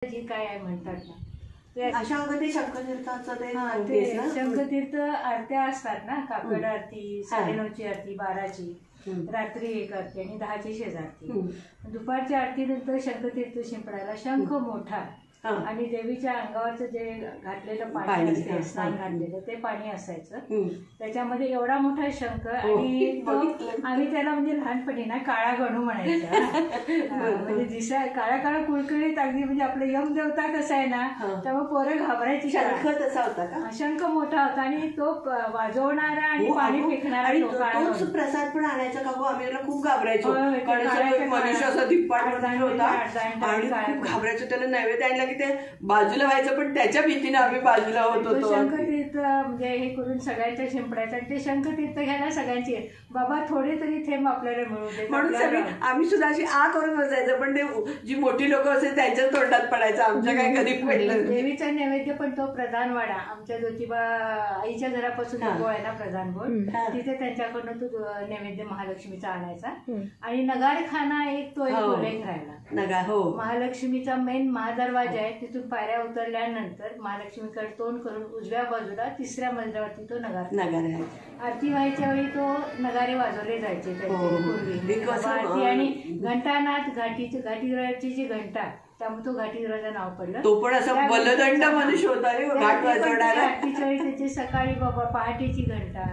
जी काय आहे म्हणतात ना ते अशा अगदी शंखतीर्थाचं ते शंखतीर्थ आरत्या असतात ना, काकड आरती, 9:30ची आरती, 12ची, रात्री 1 आरती आणि 10ची शेजारती. दुपारच्या आरतीनंतर शंखतीर्थ शिंपडायला शंख मोठा आणि देवीच्या अंगावरचं जे घातलेलं पाणी असते, स्नान घातलेलं ते पाणी असायचं. त्याच्यामध्ये एवढा मोठा शंख आणि आम्ही त्याला म्हणजे लहानपणी ना काळा गणू म्हणायचा. म्हणजे दिसा काळा काळा कुळकुळीत अगदी, म्हणजे आपलं यमदेवता कसं आहे ना, त्यामुळे पोरं घाबरायची. शंख तसा होता का? शंख मोठा होता आणि तो वाजवणारा आणि पाणी फेकणारा तोच प्रसाद पण आणायचा का? आम्ही त्याला खूप घाबरायचो. मनुष्य असा धिप्पाड होता आणि खूप घाबरायचो. त्याला नैवेद्य आणला की ते बाजूला व्हायचं, पण त्याच्या भीतीने आम्ही बाजूला होत होतो. शंखतीर्थ म्हणजे हे करून सगळ्यांच्या शिंपडायचं आणि ते शंखतीर्थ घ्यायला सगळ्यांची बाबा थोडे तरी थेंब आपल्याला मिळू दे म्हणून सगळे आम्ही सुद्धा अशी आ करून बसायचं, पण ते जी मोठी लोक असेल त्यांच्या तोंडात पडायचं, आमच्या काय कधी पडलं. देवीचा नैवेद्य पण तो प्रधान वाडा आमच्या ज्योतिबा आईच्या घरापासून आहे ना प्रधान बोल, तिथे त्यांच्याकडनं तो नैवेद्य महालक्ष्मीचा आणायचा. आणि नगारखाना एक तो एक उल्लेख राहिला. महालक्ष्मीचा मेन महादरवाजा आहे, तिथून पायऱ्या उतरल्यानंतर महालक्ष्मीकडे तोंड करून उजव्या बाजूला 3ऱ्या मजल्यावरती तो नगार आहे. आरती व्हायच्या वेळी तो नगारे वाजवले जायचे पूर्वी. आरती आणि घंटानाथ घाटीराची जी घंटा, त्यामुळे तो घाटीराचं नाव पडलं. तो पण असा बलदंड मनुष्य होता घाट वाजवणारा. आरतीच्या वेळी त्याची सकाळी बाबा पहाटेची घंटा,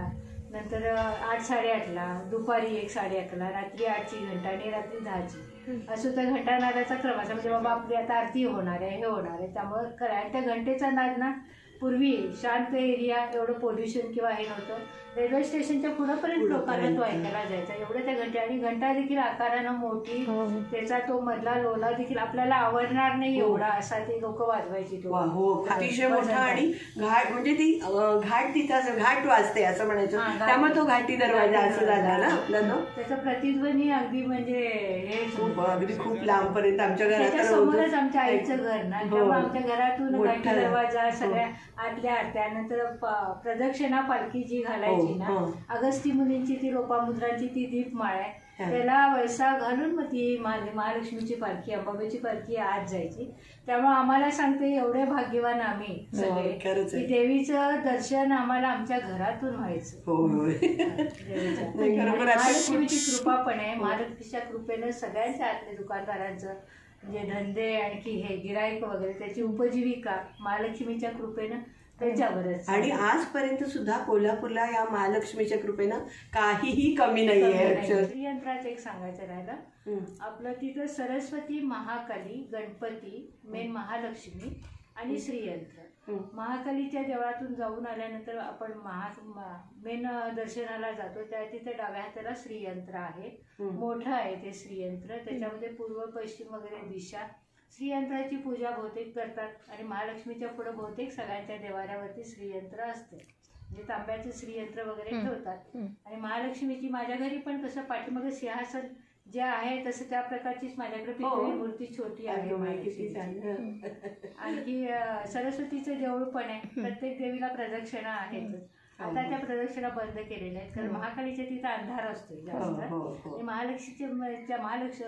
नंतर 8, 8:30ला, दुपारी 1, 8:30ला, रात्री 8ची घंटा आणि रात्री 10ची, असं त्या घंटानादाचा क्रम असा. म्हणजे बाबा आपली आता आरती होणार आहे, हे होणार आहे, त्यामुळे खरं त्या घंटेचा नाद ना पूर्वी शांत एरिया, एवढं पोल्युशन किंवा हे नव्हतं. रेल्वे स्टेशनच्या पुढेपर्यंत लोकांना तो ऐकायला जायचा, एवढं त्या घंटे. आणि घंटा देखील आकारानं मोठी, त्याचा तो मधला लोला देखील आपल्याला आवडणार नाही एवढा असा ते लोक वाजवायची. तो अतिशय मोठा आणि घाट, म्हणजे ती घाट तिथं घाट वाजते असं म्हणायचं, त्यामुळे तो घाटी दरवाजा असं झाला ना आपल्याला. त्याचा प्रतिध्वनी अगदी म्हणजे हे अगदी खूप लांब पर्यंत. आमच्या घरात समोरच आमच्या आईचं घर ना, त्यामुळे आमच्या घरातून घाटी दरवाजा, सगळ्या आतल्या आरत्या, नंतर प्रदक्षिणा पालखी जी घालायची ना, अगस्ती मुनींची ती लोपामुद्राची ती दीपमाळ आहे, त्याला वळसा घालून मग ती महालक्ष्मीची पालखी, अंबाबाईची पालखी आत जायची. त्यामुळे आम्हाला सांगते एवढे भाग्यवान आम्ही सगळे की देवीचं दर्शन आम्हाला आमच्या घरातून व्हायचं. महालक्ष्मीची कृपा पण आहे. महालक्ष्मीच्या कृपेनं सगळ्यांच्या आतल्या दुकानदारांचं म्हणजे धंदे, आणखी हे गिराईक वगैरे, त्याची उपजीविका महालक्ष्मीच्या कृपेनं त्याच्यावरच. आणि आजपर्यंत सुद्धा कोल्हापूरला या महालक्ष्मीच्या कृपेनं काहीही कमी नाहीये. श्रीयंत्राचं एक सांगायचं राहिलं आपलं, तिथं सरस्वती, महाकाली, गणपती, मेन महालक्ष्मी आणि श्रीयंत्र. महाकालीच्या देवळातून जाऊन आल्यानंतर आपण मेन दर्शनाला जातो, त्या तिथे डाव्या हाताला श्रीयंत्र आहे, मोठं आहे ते श्रीयंत्र. त्याच्यामध्ये पूर्व, पश्चिम वगैरे दिशा. श्रीयंत्राची पूजा बहुतेक करतात आणि महालक्ष्मीच्या पुढे बहुतेक सगळ्यांच्या देवाऱ्यावरती श्रीयंत्र असते, म्हणजे तांब्याचं श्रीयंत्र वगैरे ठेवतात. आणि महालक्ष्मीची माझ्या घरी पण कसं पाठीमागे सिंहासन जे आहे तसं त्या प्रकारचीच माझ्याकडे पितळी मूर्ती छोटी आहे. आणखी सरस्वतीचं देऊळ पण आहे. प्रत्येक देवीला प्रदक्षिणा आहेच. आता त्या प्रदक्षिणा बंद केलेल्या आहेत, कारण महाकालीच्या तिथं अंधार असतो जास्त. आणि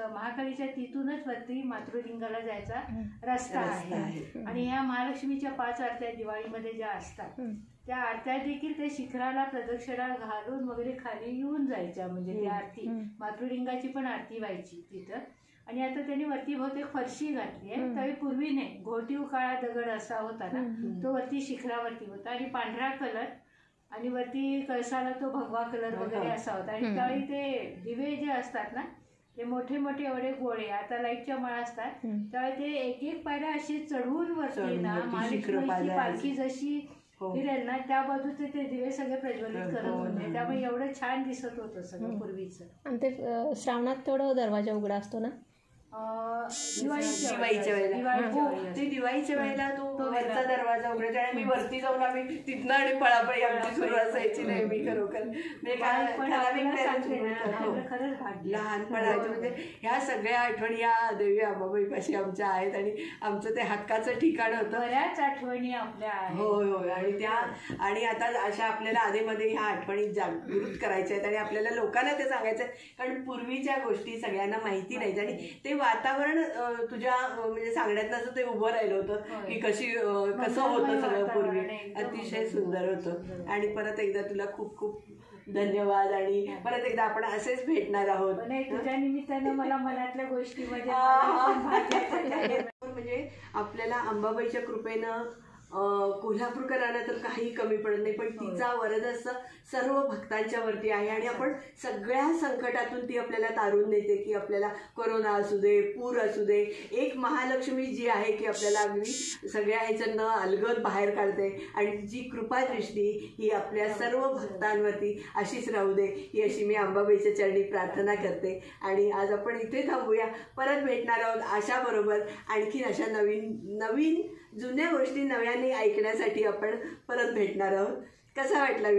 महाकालीच्या तिथूनच वरती मातृलिंगाला जायचा रस्ता आहे. आणि ह्या महालक्ष्मीच्या 5 आरत्या दिवाळीमध्ये ज्या असतात, त्या आरत्या देखील ते शिखराला प्रदक्षिणा घालून वगैरे खाली येऊन जायच्या. म्हणजे ती आरती, मातृलिंगाची पण आरती व्हायची तिथं. आणि आता त्यांनी वरती बहुतेक फरशी घातली आहे, त्यावेळी पूर्वी नाही, घोटीव काळा दगड असा होता ना, तो वरती शिखरावरती होता आणि पांढरा कलर, आणि वरती कळसाला तो भगवा कलर वगैरे असा होता. आणि त्यावेळी ते दिवे जे असतात ना, ते मोठे मोठे एवढे गोळे, आता लाईटच्या मळा असतात, त्यावेळी ते एक एक पायऱ्या अशी चढवून वरती ना महालक्ष्मीची पालखी जशी फिरेल ना, त्या बाजूचे ते दिवे सगळे प्रज्वलित करत होते. त्यामुळे एवढं छान दिसत होतं सगळं पूर्वीचं. आणि ते श्रावणात तेवढा दरवाजा उघडा असतो ना, दिवाळीच्या वेळेला तो वरचा दरवाजा उघडायचा आणि मी वरती जाऊन आम्ही तिथनं आणि पळापळी आमची सुरू असायची नेहमी. खरोखर लहानपणाचे म्हणजे ह्या सगळ्या आठवणी या देवी अंबाबाईपाशी आमच्या आहेत आणि आमचं ते हक्काचं ठिकाण होतं. बऱ्याच आठवणी आपल्या. होय होय. आणि त्या आणि आता अशा आपल्याला आधीमध्ये ह्या आठवणी जागृत करायच्या आहेत आणि आपल्याला लोकांना ते सांगायचं आहे, कारण पूर्वीच्या गोष्टी सगळ्यांना माहिती नाहीत आणि ते वातावरण तुझ्या म्हणजे सांगण्यात असं ते उभं राहिलं होतं की कसं होतं सगळं पूर्वी. अतिशय सुंदर होतं. आणि परत एकदा तुला खूप खूप धन्यवाद. आणि परत एकदा आपण असेच भेटणार आहोत. तुझ्या निमित्तानं मला मनातल्या गोष्टी म्हणजे आपल्याला अंबाबाईच्या कृपेनं कोल्हापूरकरांना तर काही कमी पडत नाही, पण तिचा वरदहस्त सर्व भक्तांच्या वरती आहे. आणि आपण सगळ्या संकटातून ती आपल्याला तारून नेते, की आपल्याला कोरोना असू दे, पूर असू दे, एक महालक्ष्मी जी आहे की आपल्याला अगदी सगळ्या ह्याच्यानं अलगद बाहेर काढते. आणि तिची कृपा दृष्टी ही आपल्या सर्व भक्तांवरती अशीच राहू दे, ही अशी मी अंबाबाईच्या चरणी प्रार्थना करते. आणि आज आपण इथे थांबूया. परत भेटणार आहोत आशाबरोबर. आणखीन अशा नवीन जुन्या गोष्टी नव्याने ऐकण्यासाठी आपण परत भेटणार आहोत. कसा वाटला